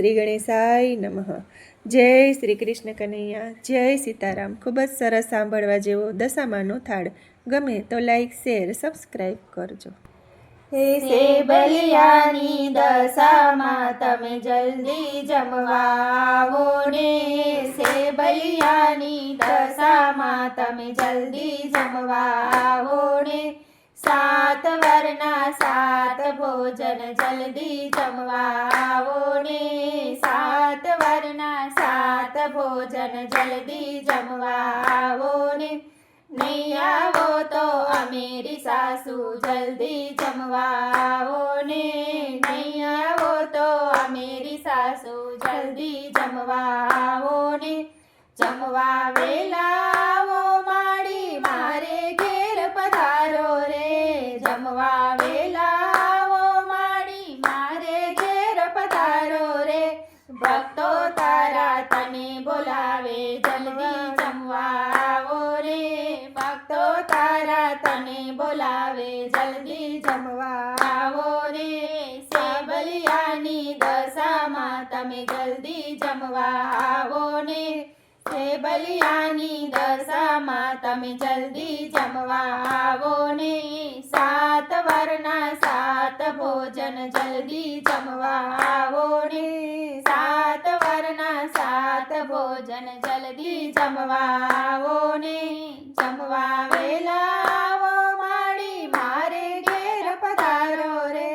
શ્રી ગણેશાય નમઃ। જય શ્રી કૃષ્ણ કનૈયા, જય સીતારામ। ખૂબ જ સરસ સાંભળવા જેવો દશામાનો થાળ। ગમે તો લાઈક, શેર, સબસ્ક્રાઈબ કરજો। હે સેબલિયાની દશામાં તમે જલ્દી જમવા આવો ને, સેબલિયાની દશામાં તમે જલ્દી જમવા આવો ને। 7 વરના 7 ભોજન જલ્દી જમવા આવો ને, 7 વરના 7 ભોજન જલ્દી જમવા આવો ને। નહીં આવો તો અમેરી સાસુ જલ્દી જમવા આવો ને, નહીં આવો તો અમેરી સાસુ જલ્દી જમવા આવો ને। જમવા વેલા આવો માડી મારે ઘેર પધારો રે, જમવા વેલા આવો માડી મારે ઘેર પધારો રે। ભક્તો તારા તને બોલાવે જલ્દી જમવા આવો રે, ભક્તો તારા તને બોલાવે જલ્દી જમવા આવો રે। સેબલિયાની દશામાં તમે જલ્દી જમવા આવો ને, સેબલિયાની દશામાં તમે જલ્દી જમવા આવો ને। 7 વરના 7 ભોજન જલ્દી જમવા આવો ને, 7 વરના 7 ભોજન જલ્દી જમવા આવો ને। જમવા વેલા આવો માડી મારે ઘેર પધારો રે,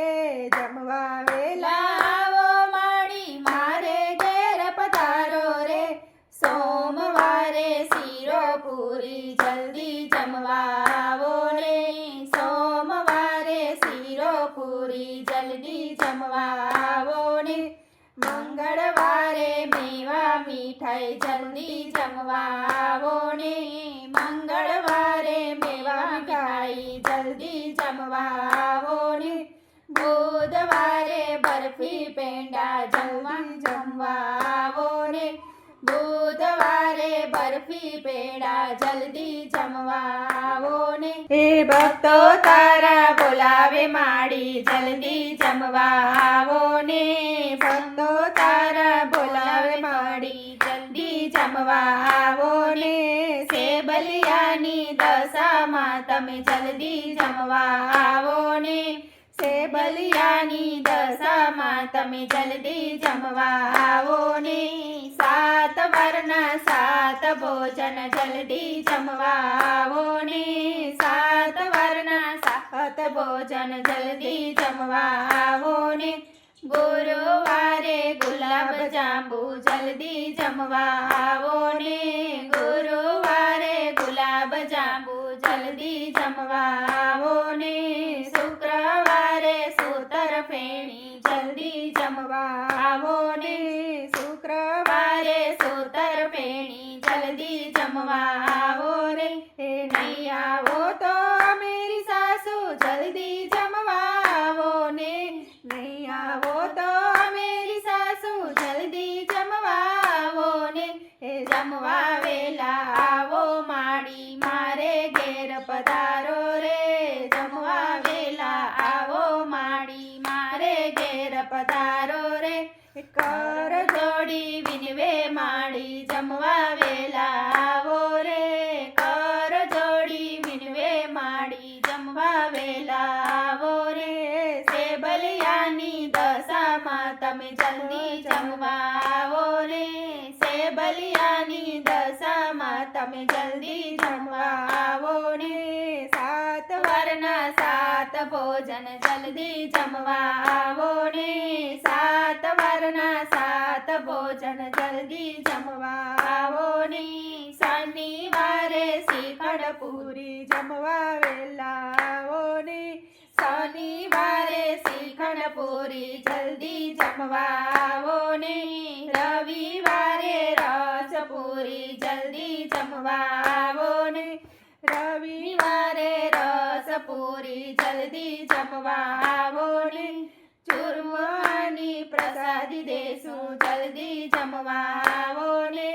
જમવા વેલા આવો માડી મારે ઘેર પધારો રે। સોમવારે શીરો પૂરી જલ્દી જમવા આવો ને, સોમવારે શીરો પૂરી જલ્દી જમવા આવો ને। મંગળવારે મેવા મીઠાઈ જલ્દી જમવા આવો ને, મંગળવારે મેવા મીઠાઈ જલ્દી જમવા આવો ને। બુધવારે બરફી પેંડા જલ્દી જમવા આવો ને, બુધવારે બરફી પેંડા જલ્દી જમવા આવો ને। હે ભક્તો તારા બોલાવે માડી જલ્દી જમવા આવો ને, ભક્તો તારા બોલાવે માડી જલ્દી જમવા આવો ને। સેબલિયાની દશામાં તમે જલ્દી જમવા આવો ને, સેબલિયાની દશામાં તમે જલ્દી જમવા આવો ને। 7 વરના 7 ભોજન જલ્દી જમવા આવો ને, 7 વરના 7 ભોજન જલ્દી જમવા આવો ને। ગુરુવારે ગુલાબ જાંબુ જલ્દી જમવા આવો ને, ગુરુવારે ગુલાબ જાંબુ જલ્દી જમવા આવો ને। શુક્રવારે સૂતર ફેણી જલ્દી જમવા આવો ને, શુક્રવારે સૂતર ફેણી જલ્દી જમવા આવો રે। નહીં આવો તો મેરી સાસુ જલ્દી જમવા આવો ને, નહીં આવો તો મેરી સાસુ જલ્દી જમવા આવો ને। જમવા વેલા આવો માડી મારે ઘેર પધારો રે, જમવા વેલા આવો માડી મારે ઘેર પધારો રે। કર જોડી વિનવે માડી જમવા વેલા આવો રે, કર જોડી વિનવે માડી જમવા વેલા આવો રે। સેબલિયાની દશામાં તમે જલ્દી જમવા આવો રે, સેબલિયાની દશામાં તમે જલ્દી જમવા આવો ને। 7 વરના 7 ભોજન જલ્દી જમવા આવો ને, 7 વરના 7 ભોજન જલ્દી જમવા આવો ને। શનિવારે શ્રીખંડ પૂરી જમવા વેલા આવો ને, શનિવારે શ્રીખંડ પૂરી જલ્દી જમવા આવો ને। રવિવારે રસ પૂરી જલ્દી જમવા આવો ને, રવિવારે રસ પૂરી જલ્દી જમવા આવો ને। ચૂરમાની પ્રસાદી દેશું જલ્દી જમવા આવો ને,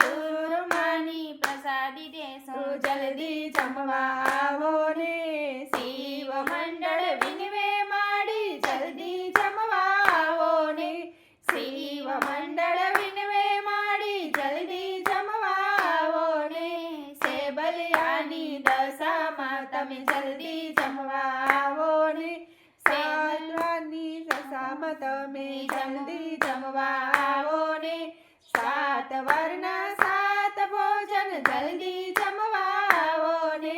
ચૂરમાની પ્રસાદી દેશું જલ્દી જમવા આવો ને। શિવ મંડળ વિનવે માડી જલ્દી જમવા આવો ને, શિવ દશામાં તમે જલ્દી જમવા આવો ને સાતવાની દશામાં તમે જલ્દી જમવા આવો ને સાત વરના સાત ભોજન જલ્દી જમવા આવો ને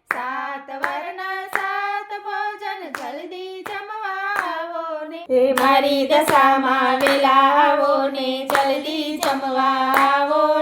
સાત વરના સાત ભોજન જલ્દી જમવા આવો ને મારી દશામાં વેલા આવો ને જલ્દી જમવા આવો